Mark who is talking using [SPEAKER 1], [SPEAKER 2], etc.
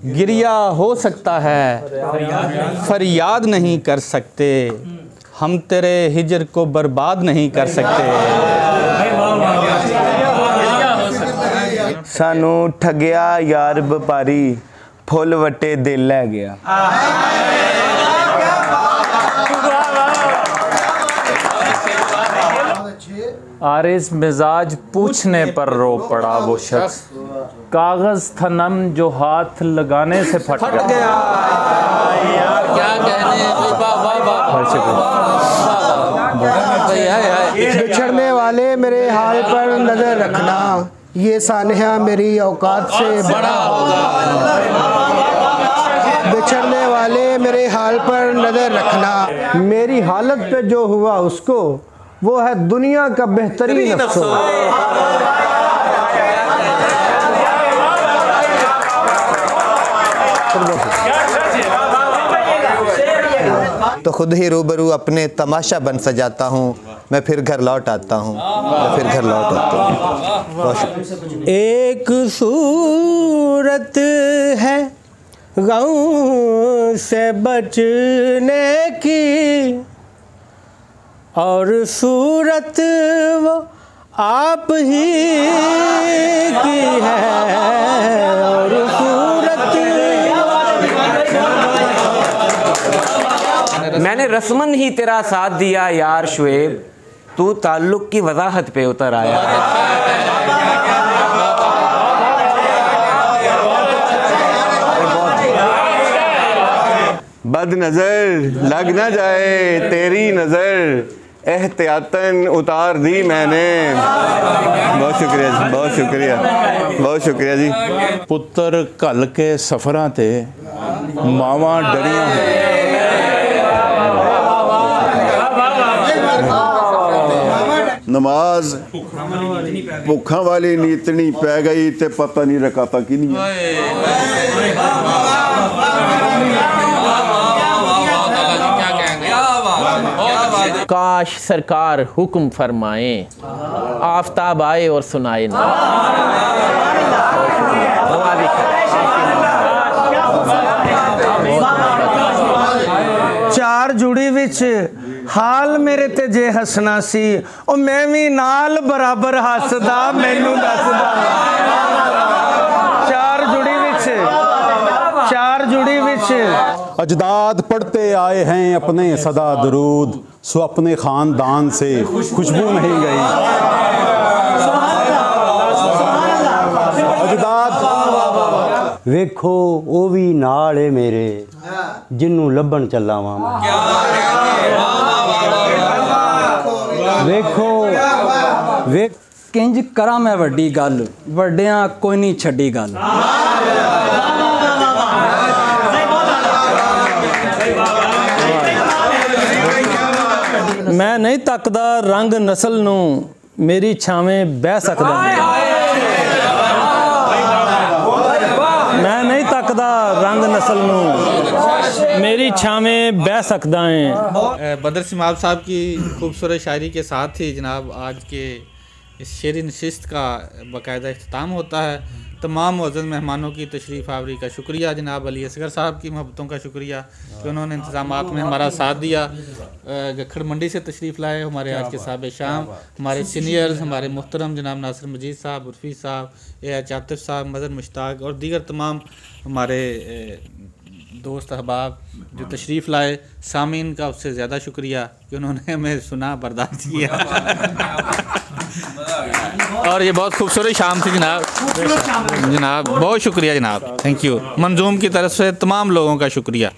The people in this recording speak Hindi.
[SPEAKER 1] गिरिया हो सकता है फरियाद नहीं कर सकते, हम तेरे हिजर को बर्बाद नहीं कर सकते।
[SPEAKER 2] सानू ठगिया यार व्यापारी, फुल वटे दिल लै गया।
[SPEAKER 3] आरिज़ मिजाज पूछने पर रो पड़ा वो शख्स, कागज था नम जो हाथ लगाने से फट गया।
[SPEAKER 1] क्या कहने,
[SPEAKER 4] बिछड़ने वाले मेरे हाल पर नजर रखना, ये सानिया मेरी औकात से बड़ा होगा। बिछड़ने वाले मेरे हाल पर नजर रखना, मेरी हालत पे जो हुआ उसको, वो है दुनिया का बेहतरीन अफसोस।
[SPEAKER 5] तो खुद ही रूबरू अपने तमाशा बन सजाता हूँ, मैं फिर घर लौट आता हूँ,
[SPEAKER 4] एक सूरत है गम से बचने की, और सूरत वो आप ही की है, और सूरत
[SPEAKER 6] मैंने रस्मन ही तेरा साथ दिया यार शुएब, तू ताल्लुक की वजाहत पे उतर आया।
[SPEAKER 2] बद नज़र लग ना जाए तेरी नज़र, एहतियातन उतार दी मैंने। बहुत शुक्रिया जी, बहुत शुक्रिया, बहुत शुक्रिया जी।
[SPEAKER 7] पुत्र घल के सफरां ते मावां डरियां,
[SPEAKER 8] नमाज भुखा वाली नीतनी पै गई ते पता नहीं रकाता कि नहीं।
[SPEAKER 9] काश सरकार हुक्म फरमाए, आफताब आए और सुनाए ना।
[SPEAKER 4] चार जुड़ी विच हाल मेरे ते जे हसना सी, ओ मैं भी नाल बराबर हसदा, मैनू दसदा। चार जुड़ी विच
[SPEAKER 7] अजदाद पढ़ते आए हैं अपने सदा दरूद, सो अपने खानदान से खुशबू नहीं गई। अजदाद
[SPEAKER 4] वेखो ओ भी नाल है मेरे, जिन्नू लभन चला वां। वेखो वे
[SPEAKER 1] किंज करा मैं वड्डी गल, वड्डियां कोई नहीं छड्डी गल। मैं नहीं तकदा रंग नस्ल नू, मेरी छावें बह सकदा। मैं नहीं तकदा रंग नस्ल नू, मेरी छावें बह सकदा है।
[SPEAKER 10] बदर सिमाब साहब की खूबसूरत शायरी के साथ ही जनाब आज के इस शेरी नशिस्त का बाकायदा इख्तिताम होता है। तमाम मुअज़्ज़ज़ मेहमानों की तशरीफ़ आवरी का शुक्रिया, जनाब अली असगर साहब की मोहब्बतों का शुक्रिया कि उन्होंने इंतज़ामात में हमारा साथ दिया। गखड़ मंडी से तशरीफ़ लाए हमारे आज के साहब शाम, हमारे सीनियर्स, हमारे मुहतरम जनाब नासिर मजीद साहब, उर्फ़ी साहब, एच आतिफ़ साहब, मदर मुश्ताक और दीगर तमाम हमारे दोस्त अहबाब जो तशरीफ़ लाए। सामीन का उससे ज़्यादा शुक्रिया कि उन्होंने हमें सुना, बर्दाश्त किया। और ये बहुत खूबसूरत शाम थी जनाब, बहुत शुक्रिया जनाब, थैंक यू। मंजूम की तरफ से तमाम लोगों का शुक्रिया।